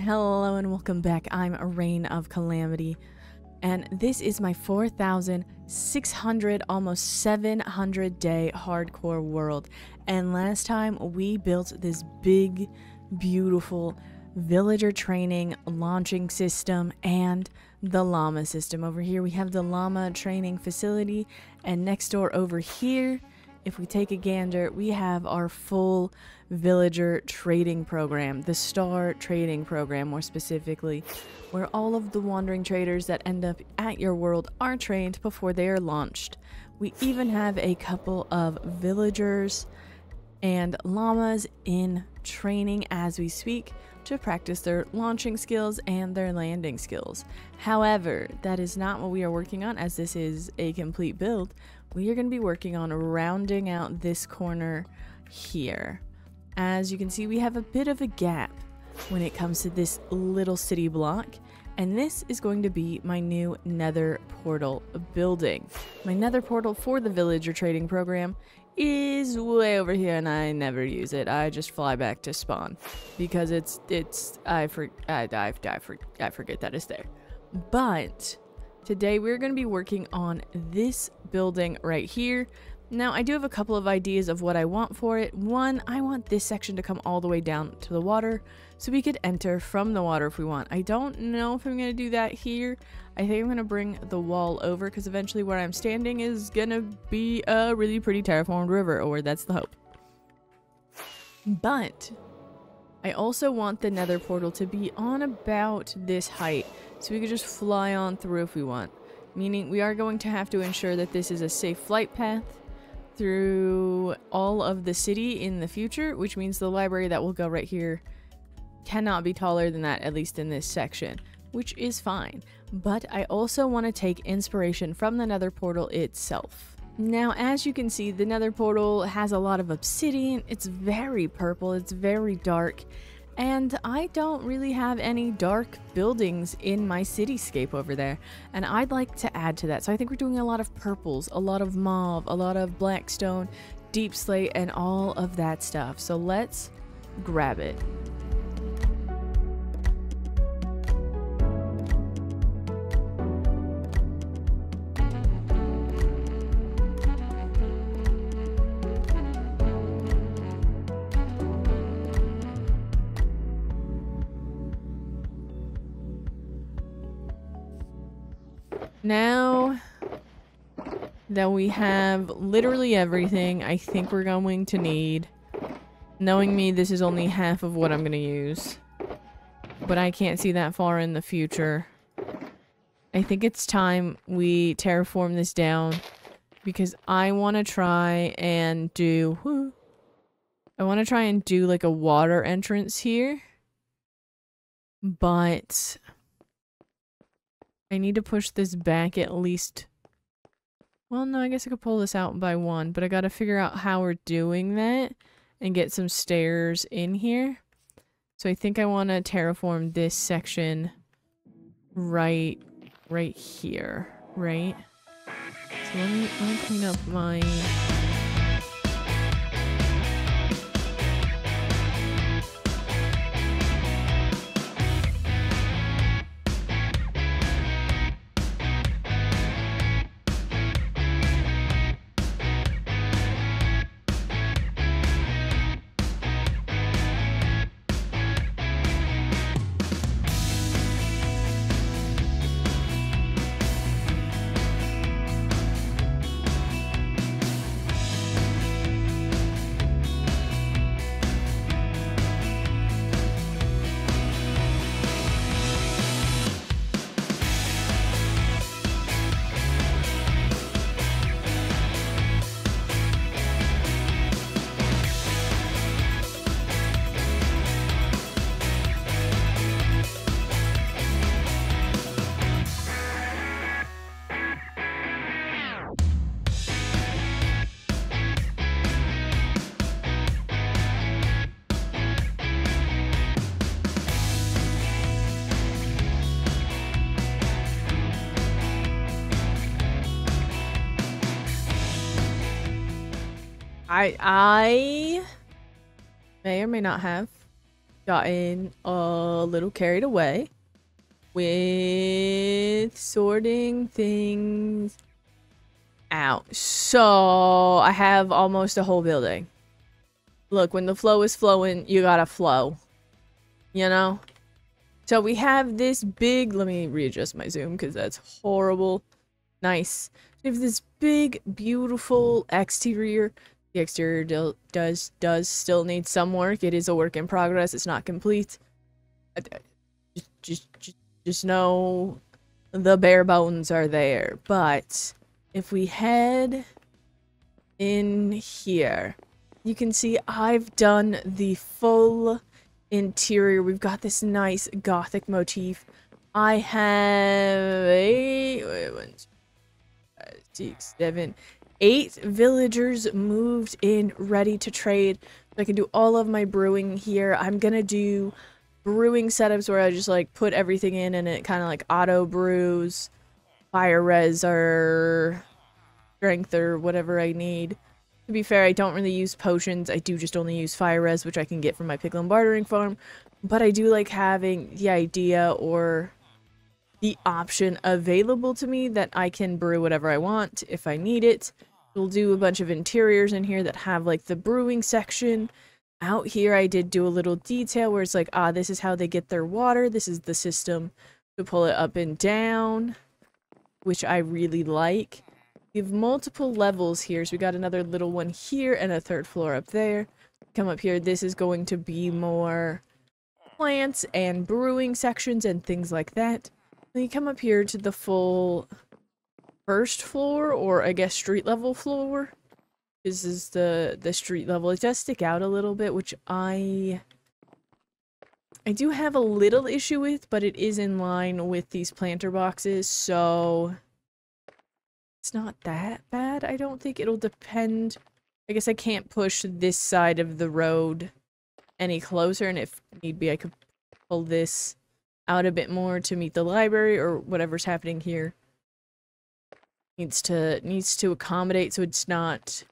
Hello and welcome back. I'm RayneofKalamity, and this is my 4,600, almost 700 day hardcore world. And last time we built this big, beautiful villager training launching system and the llama system. Over here we have the llama training facility, and next door over here, if we take a gander, we have our full villager trading program, the star trading program more specifically, where all of the wandering traders that end up at your world are trained before they are launched. We even have a couple of villagers and llamas in training as we speak to practice their launching skills and their landing skills. However, that is not what we are working on, as this is a complete build. We are going to be working on rounding out this corner here. As you can see, we have a bit of a gap when it comes to this little city block, and this is going to be my new nether portal building. My nether portal for the villager trading program is way over here, and I never use it. I just fly back to spawn because I forget that it's there. But today we're going to be working on this building right here. Now, I do have a couple of ideas of what I want for it. One, I want this section to come all the way down to the water so we could enter from the water if we want. I don't know if I'm going to do that here. I think I'm going to bring the wall over because eventually where I'm standing is going to be a really pretty terraformed river, or that's the hope. But I also want the nether portal to be on about this height so we could just fly on through if we want. Meaning we are going to have to ensure that this is a safe flight path through all of the city in the future, which means the library that will go right here cannot be taller than that, at least in this section, which is fine. But I also want to take inspiration from the nether portal itself. Now, as you can see, the nether portal has a lot of obsidian. It's very purple, it's very dark, and I don't really have any dark buildings in my cityscape over there, and I'd like to add to that. So I think we're doing a lot of purples, a lot of mauve, a lot of blackstone, deep slate, and all of that stuff. So let's grab it. Now that we have literally everything I think we're going to need, knowing me, this is only half of what I'm going to use, but I can't see that far in the future. I think it's time we terraform this down because I want to try and do like a water entrance here, but I need to push this back at least. Well, no, I guess I could pull this out by one, but I gotta figure out how we're doing that and get some stairs in here. So I think I want to terraform this section right here, right? So let me clean up my... I may or may not have gotten a little carried away with sorting things out. So I have almost a whole building. Look, when the flow is flowing, you gotta flow. You know? So we have this big, let me readjust my zoom because that's horrible. Nice. We have this big, beautiful exterior. The exterior does still need some work. It is a work in progress. It's not complete. Just know the bare bones are there. But if we head in here, you can see I've done the full interior. We've got this nice gothic motif. I have 8 villagers moved in, ready to trade. So I can do all of my brewing here. I'm gonna do brewing setups where I just like put everything in and it kind of like auto brews, fire res or strength or whatever I need. To be fair, I don't really use potions. I do just only use fire res, which I can get from my pickle and bartering farm. But I do like having the idea or the option available to me that I can brew whatever I want if I need it. We'll do a bunch of interiors in here that have like the brewing section. Out here I did do a little detail where it's like, this is how they get their water. This is the system to pull it up and down, which I really like. We have multiple levels here, so we got another little one here and a third floor up there. Come up here, this is going to be more plants and brewing sections and things like that. Then you come up here to the full first floor, or I guess street level floor. This is the street level. It does stick out a little bit, which I do have a little issue with, but it is in line with these planter boxes, so it's not that bad. I don't think. It'll depend. I guess I can't push this side of the road any closer, and if need be, I could pull this out a bit more to meet the library or whatever's happening here. Needs to accommodate so it's not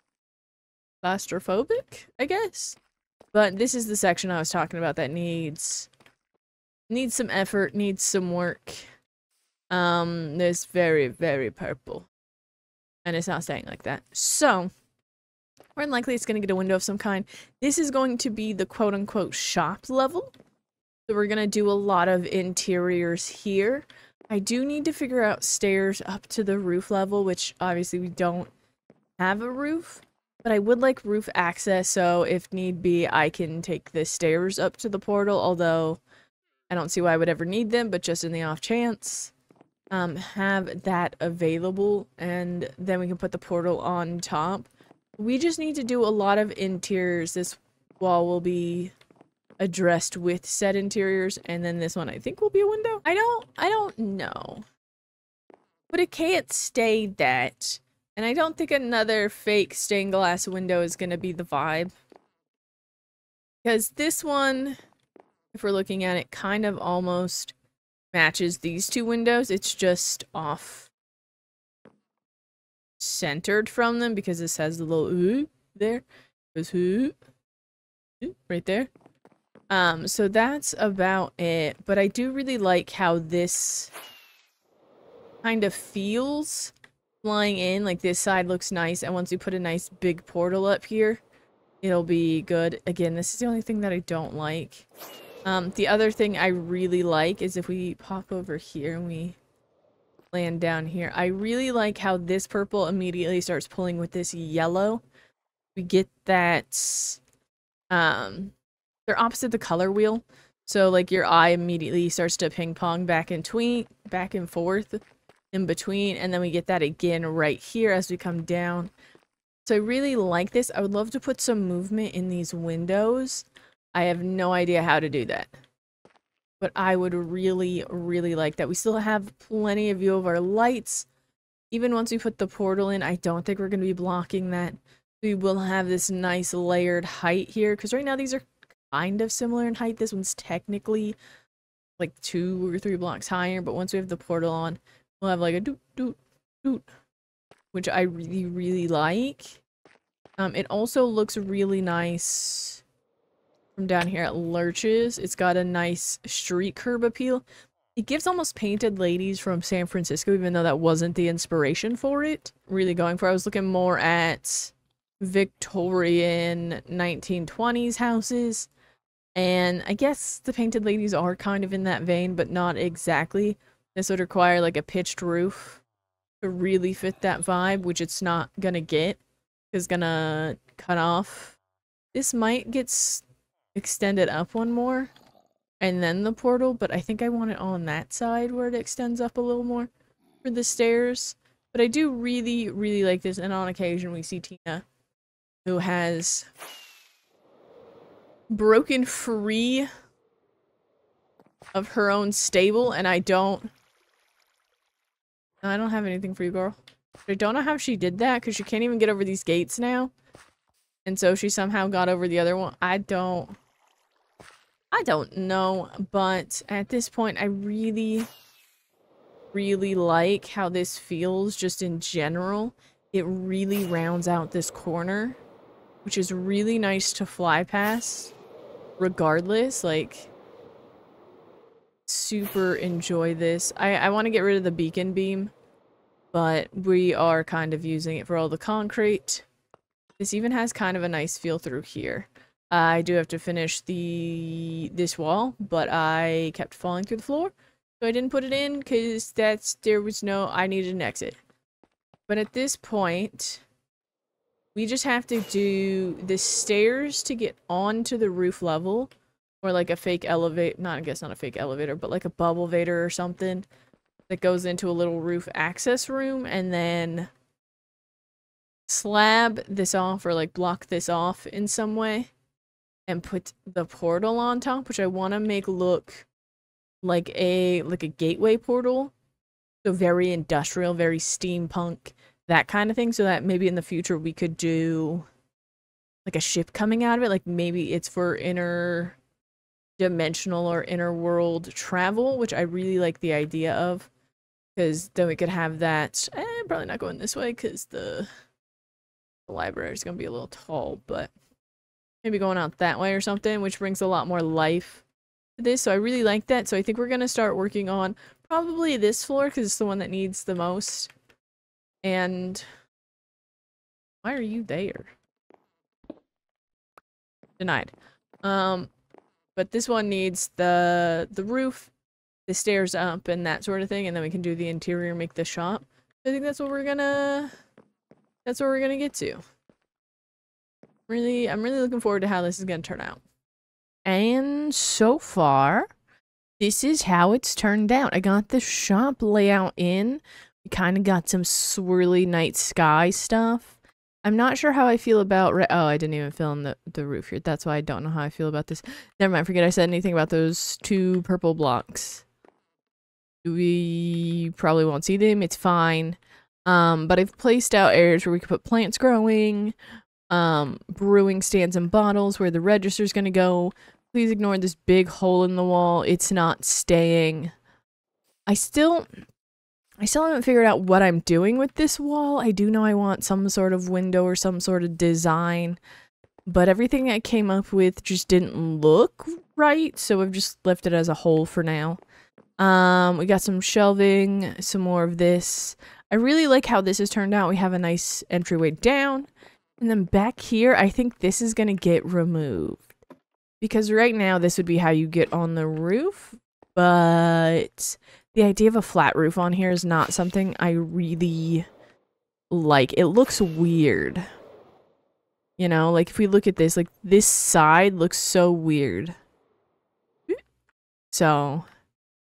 claustrophobic, I guess. But this is the section I was talking about that needs some effort, needs some work. It's very, very purple. And it's not staying like that. So, more than likely it's going to get a window of some kind. This is going to be the quote-unquote shop level. So we're going to do a lot of interiors here. I do need to figure out stairs up to the roof level, which obviously we don't have a roof. But I would like roof access, so if need be, I can take the stairs up to the portal, although I don't see why I would ever need them, but just in the off chance. Have that available, and then we can put the portal on top. We just need to do a lot of interiors. This wall will be addressed with said interiors, and then this one I think will be a window. I don't know. But it can't stay that. And I don't think another fake stained glass window is gonna be the vibe. Because this one, if we're looking at it, kind of almost matches these two windows. It's just off centered from them because this has the little ooh there. Goes ooh right there. So that's about it. But I do really like how this kind of feels flying in. Like this side looks nice, and once you put a nice big portal up here, it'll be good. Again, this is the only thing that I don't like. The other thing I really like is if we pop over here and we land down here. I really like how this purple immediately starts pulling with this yellow. We get that, they're opposite the color wheel. So like your eye immediately starts to ping pong back and forth in between. And then we get that again right here as we come down. So I really like this. I would love to put some movement in these windows. I have no idea how to do that. But I would really, really like that. We still have plenty of view of our lights. Even once we put the portal in, I don't think we're going to be blocking that. We will have this nice layered height here. Because right now these are kind of similar in height. This one's technically like 2 or 3 blocks higher. But once we have the portal on, we'll have like a doot, doot, doot. Which I really, really like. It also looks really nice from down here at Lurch's. It's got a nice street curb appeal. It gives almost Painted Ladies from San Francisco, even though that wasn't the inspiration for it. Really going for, I was looking more at Victorian 1920s houses. And I guess the Painted Ladies are kind of in that vein, but not exactly. This would require like a pitched roof to really fit that vibe, which it's not gonna get. It's gonna cut off. This might get extended up one more, and then the portal, but I think I want it on that side where it extends up a little more for the stairs. But I do really, really like this, and on occasion we see Tina, who has broken free of her own stable, and I don't have anything for you, girl. I don't know how she did that, because she can't even get over these gates now. And so she somehow got over the other one. I don't know, but at this point, I really, really like how this feels just in general. It really rounds out this corner, which is really nice to fly past, regardless. Like, super enjoy this. I want to get rid of the beacon beam, but we are kind of using it for all the concrete. This even has kind of a nice feel through here. I do have to finish this wall, but I kept falling through the floor, so I didn't put it in because I needed an exit. But at this point, we just have to do the stairs to get onto the roof level, or like a fake elevator, I guess not a fake elevator, but like a bubble vator or something that goes into a little roof access room, and then slab this off or like block this off in some way and put the portal on top, which I want to make look like a gateway portal. So very industrial, very steampunk, that kind of thing, so that maybe in the future we could do like a ship coming out of it. Like maybe it's for interdimensional or inner world travel, which I really like the idea of, because then we could have that. Probably not going this way because the library is going to be a little tall, but maybe going out that way or something, which brings a lot more life to this. So I really like that. So I think we're going to start working on probably this floor because it's the one that needs the most. And why are you there? Denied. But this one needs the roof, the stairs up, and that sort of thing, and then we can do the interior, make the shop. I think that's what we're gonna get to. I'm really looking forward to how this is gonna turn out. And so far, this is how it's turned out. I got the shop layout in. We kind of got some swirly night sky stuff. I'm not sure how I feel about oh, I didn't even fill in the roof here. That's why I don't know how I feel about this. Never mind, forget I said anything about those 2 purple blocks. We probably won't see them, it's fine. But I've placed out areas where we could put plants growing, brewing stands and bottles where the register's gonna go. Please ignore this big hole in the wall. It's not staying. I still haven't figured out what I'm doing with this wall. I do know I want some sort of window or some sort of design, but everything I came up with just didn't look right, so I've just left it as a hole for now. We got some shelving, some more of this. I really like how this has turned out. We have a nice entryway down, and then back here, I think this is gonna get removed, because right now this would be how you get on the roof, but the idea of a flat roof on here is not something I really like. It looks weird. You know, like if we look at this, like this side looks so weird. So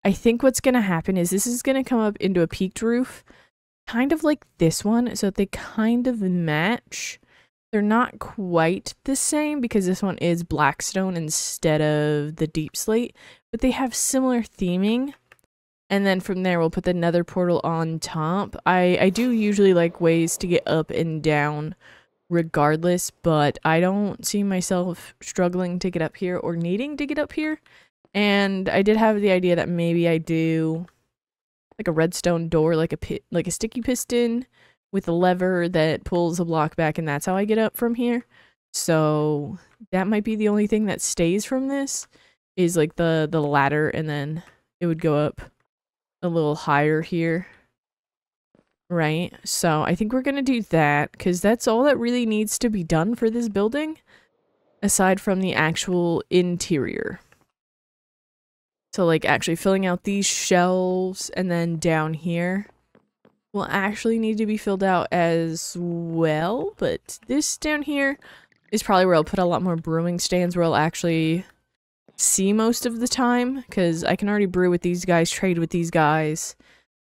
I think what's going to happen is this is going to come up into a peaked roof, kind of like this one. So they kind of match. They're not quite the same because this one is blackstone instead of the deep slate, but they have similar theming. And then from there, we'll put the nether portal on top. I do usually like ways to get up and down regardless, but I don't see myself struggling to get up here or needing to get up here. And I did have the idea that maybe I do like a redstone door, like a sticky piston with a lever that pulls a block back, and that's how I get up from here. So that might be the only thing that stays from this is like the ladder, and then it would go up a little higher here. Right? So I think we're gonna do that because that's all that really needs to be done for this building aside from the actual interior. So like actually filling out these shelves, and then down here will actually need to be filled out as well, but this down here is probably where I'll put a lot more brewing stands where I'll actually see most of the time, because I can already brew with these guys, trade with these guys,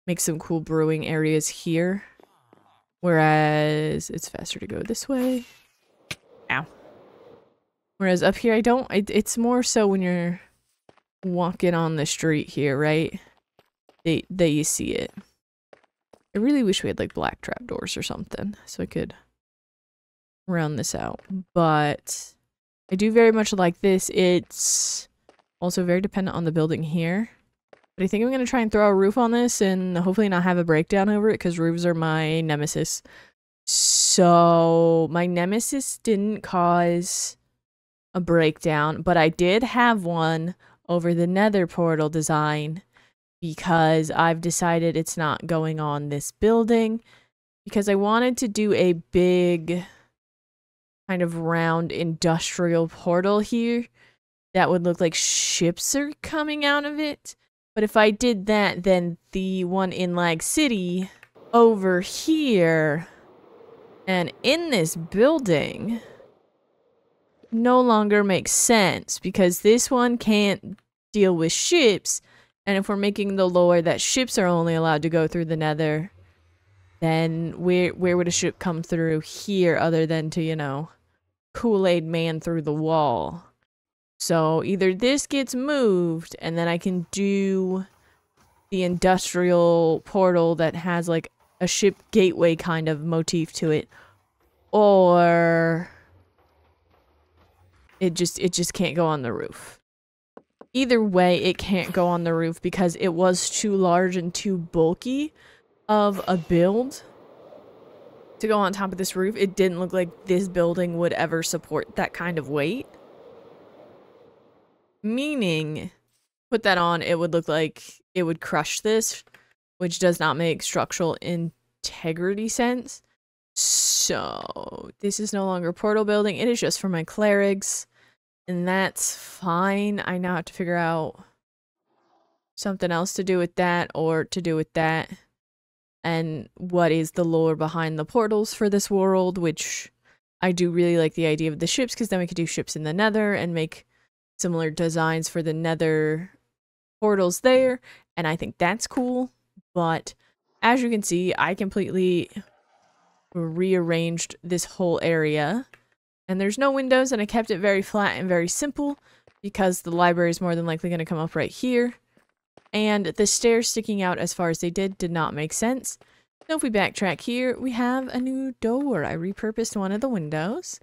make some cool brewing areas here. Whereas it's faster to go this way. Ow. Whereas up here it's more so when you're walking on the street here, right? That you see it. I really wish we had like black trapdoors or something so I could round this out. But I do very much like this. It's also very dependent on the building here. But I think I'm going to try and throw a roof on this and hopefully not have a breakdown over it, because roofs are my nemesis. So my nemesis didn't cause a breakdown, but I did have one over the nether portal design, because I've decided it's not going on this building, because I wanted to do a big kind of round industrial portal here that would look like ships are coming out of it. But if I did that, then the one in Lag City over here and in this building no longer makes sense, because this one can't deal with ships. And if we're making the lore that ships are only allowed to go through the nether, then where would a ship come through here other than to, you know, Kool-Aid man through the wall? So either this gets moved and then I can do the industrial portal that has like a ship gateway kind of motif to it, or it just can't go on the roof. Either way, it can't go on the roof because it was too large and too bulky of a build to go on top of this roof. It didn't look like this building would ever support that kind of weight. Meaning, put that on, it would look like it would crush this, which does not make structural integrity sense. So, this is no longer a portal building. It is just for my clerics. And that's fine. I now have to figure out something else to do with that, or to do with that. And what is the lore behind the portals for this world, which I do really like the idea of the ships, because then we could do ships in the nether and make similar designs for the nether portals there. And I think that's cool. But as you can see, I completely rearranged this whole area. And there's no windows, and I kept it very flat and very simple because the library is more than likely going to come up right here. And the stairs sticking out as far as they did not make sense. So if we backtrack here, we have a new door. I repurposed one of the windows.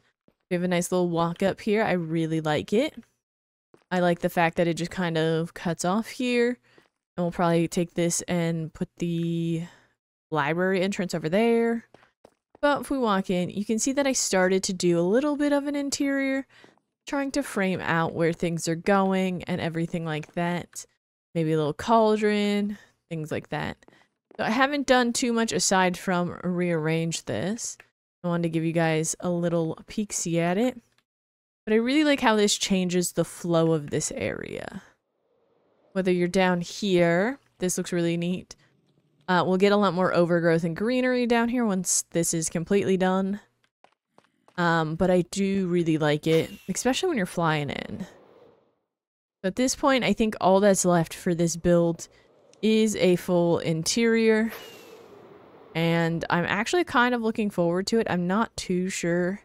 We have a nice little walk up here. I really like it. I like the fact that it just kind of cuts off here. And we'll probably take this and put the library entrance over there. But if we walk in, you can see that I started to do a little bit of an interior, trying to frame out where things are going and everything like that. Maybe a little cauldron, things like that. So I haven't done too much aside from rearrange this. I wanted to give you guys a little peek-see at it. But I really like how this changes the flow of this area. Whether you're down here, this looks really neat. We'll get a lot more overgrowth and greenery down here once this is completely done. But I do really like it, especially when you're flying in. So at this point, I think all that's left for this build is a full interior. And I'm actually kind of looking forward to it. I'm not too sure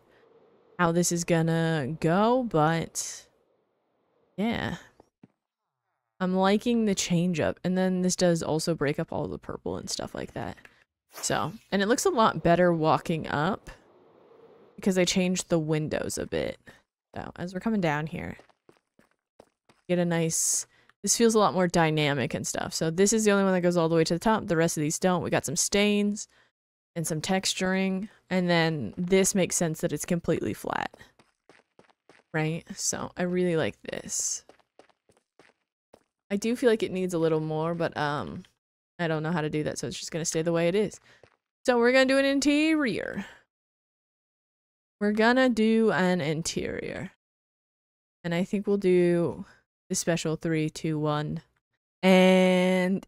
how this is gonna go, but yeah. I'm liking the change up, and then this does also break up all the purple and stuff like that. So, and it looks a lot better walking up because I changed the windows a bit. So, as we're coming down here, get a nice, this feels a lot more dynamic and stuff. So this is the only one that goes all the way to the top. The rest of these don't. We got some stains and some texturing, and then this makes sense that it's completely flat. right? So I really like this. I do feel like it needs a little more, but I don't know how to do that, so it's just gonna stay the way it is. So we're gonna do an interior. We're gonna do an interior. And I think we'll do the special 3, 2, 1. And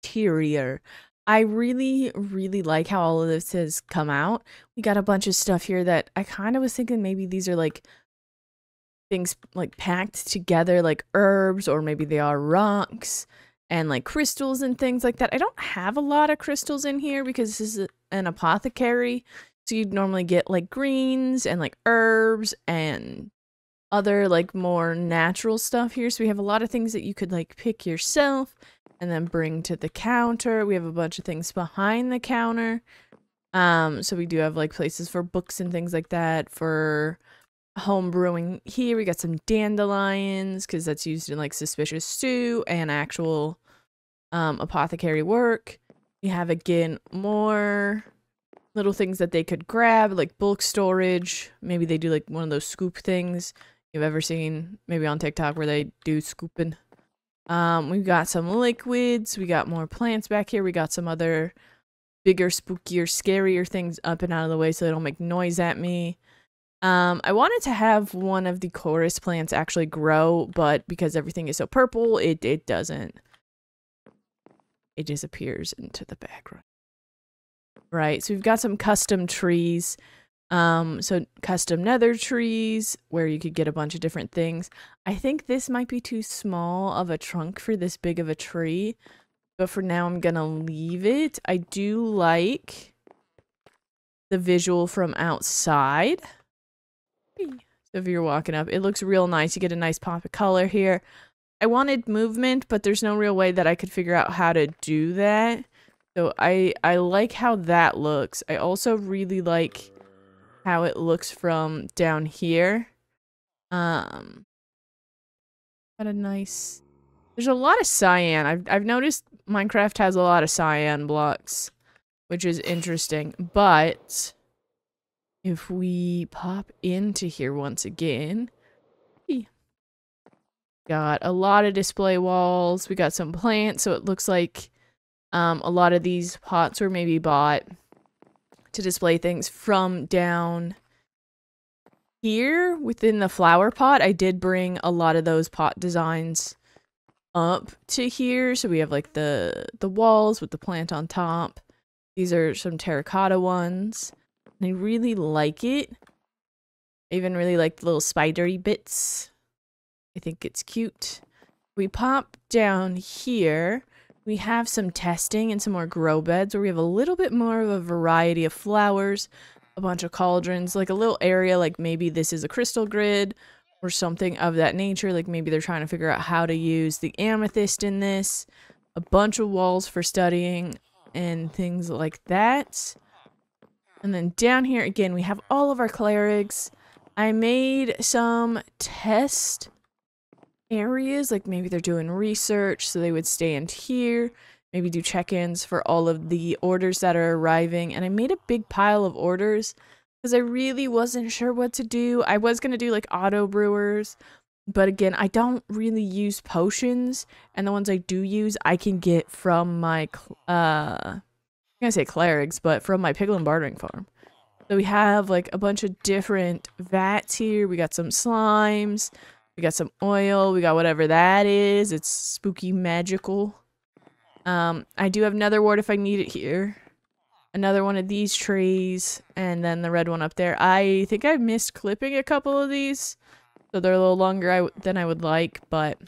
interior. I really, really like how all of this has come out. We got a bunch of stuff here that I kind of was thinking maybe these are like things like packed together like herbs, or maybe they are rocks and like crystals and things like that. I don't have a lot of crystals in here because this is an apothecary. So you'd normally get like greens and like herbs and other like more natural stuff here. So we have a lot of things that you could like pick yourself and then bring to the counter. We have a bunch of things behind the counter. So we do have like places for books and things like that. For home brewing here, we got some dandelions because that's used in like suspicious stew and actual apothecary work. We have again more little things that they could grab, like bulk storage. Maybe they do like one of those scoop things you've ever seen maybe on TikTok where they do scooping. We've got some liquids. We got more plants back here. We got some other bigger, spookier, scarier things up and out of the way so they don't make noise at me. I wanted to have one of the chorus plants actually grow, but because everything is so purple, it doesn't. It disappears into the background. Right, so we've got some custom trees. So custom nether trees where you could get a bunch of different things. I think this might be too small of a trunk for this big of a tree, but for now I'm gonna leave it. I do like the visual from outside. So if you're walking up, it looks real nice. You get a nice pop of color here. I wanted movement, but there's no real way that I could figure out how to do that. So I like how that looks. I also really like how it looks from down here. Got a nice... There's a lot of cyan. I've noticed Minecraft has a lot of cyan blocks, which is interesting. But if we pop into here once again, got a lot of display walls. We got some plants, so it looks like a lot of these pots were maybe bought to display things from down here within the flower pot. I did bring a lot of those pot designs up to here. So we have like the walls with the plant on top. These are some terracotta ones. And I really like it. I even really like the little spidery bits. I think it's cute. We pop down here. We have some testing and some more grow beds where we have a little bit more of a variety of flowers, a bunch of cauldrons, like a little area, like maybe this is a crystal grid or something of that nature. Like maybe they're trying to figure out how to use the amethyst in this. A bunch of walls for studying and things like that. And then down here, again, we have all of our clerics. I made some test areas, like maybe they're doing research, so they would stand here, maybe do check-ins for all of the orders that are arriving. And I made a big pile of orders because I really wasn't sure what to do. I was going to do like auto brewers, but again, I don't really use potions, and the ones I do use I can get from my I'm gonna say clerics, but from my piglin bartering farm. So we have like a bunch of different vats here. We got some slimes, we got some oil, we got whatever that is. It's spooky magical. I do have nether wart if I need it here. Another one of these trees, and then the red one up there. I think I missed clipping a couple of these, so they're a little longer than I would like, but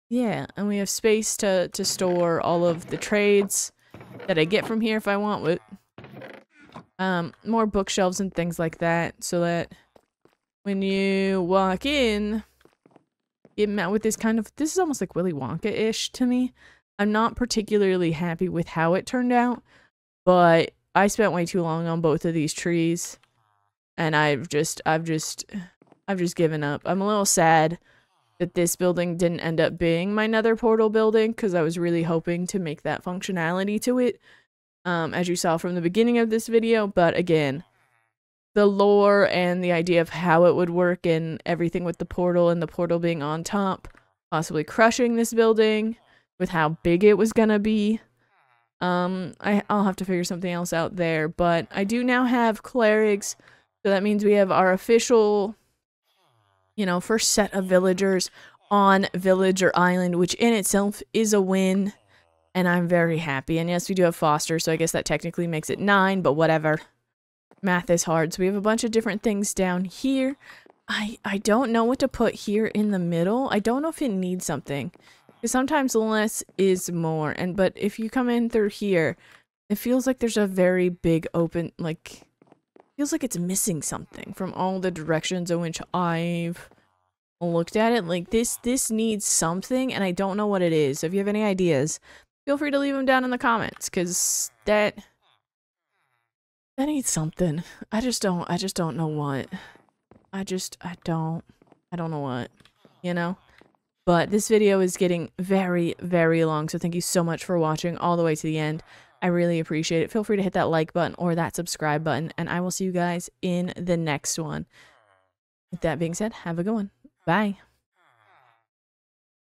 yeah. And we have space to store all of the trades that I get from here if I want it. More bookshelves and things like that, so that when you walk in, get met with this kind of, this is almost like Willy Wonka-ish to me. I'm not particularly happy with how it turned out, but I spent way too long on both of these trees, and I've just given up. I'm a little sad that this building didn't end up being my nether portal building, because I was really hoping to make that functionality to it, as you saw from the beginning of this video. But again, the lore and the idea of how it would work and everything with the portal and the portal being on top, possibly crushing this building with how big it was gonna be. I'll have to figure something else out there, but I do now have clerics, so that means we have our official, you know, first set of villagers on Villager Island, which in itself is a win, and I'm very happy. And yes, we do have Foster, so I guess that technically makes it 9, but whatever. Math is hard, so we have a bunch of different things down here. I don't know what to put here in the middle. I don't know if it needs something. Because sometimes less is more, but if you come in through here, it feels like there's a very big open, like, feels like it's missing something from all the directions in which I've looked at it. Like, this needs something, and I don't know what it is. So if you have any ideas, feel free to leave them down in the comments, because that needs something. I just don't know what. I don't know what, you know? But this video is getting very, very long, so thank you so much for watching all the way to the end. I really appreciate it. Feel free to hit that like button or that subscribe button, and I will see you guys in the next one. With that being said, have a good one. Bye.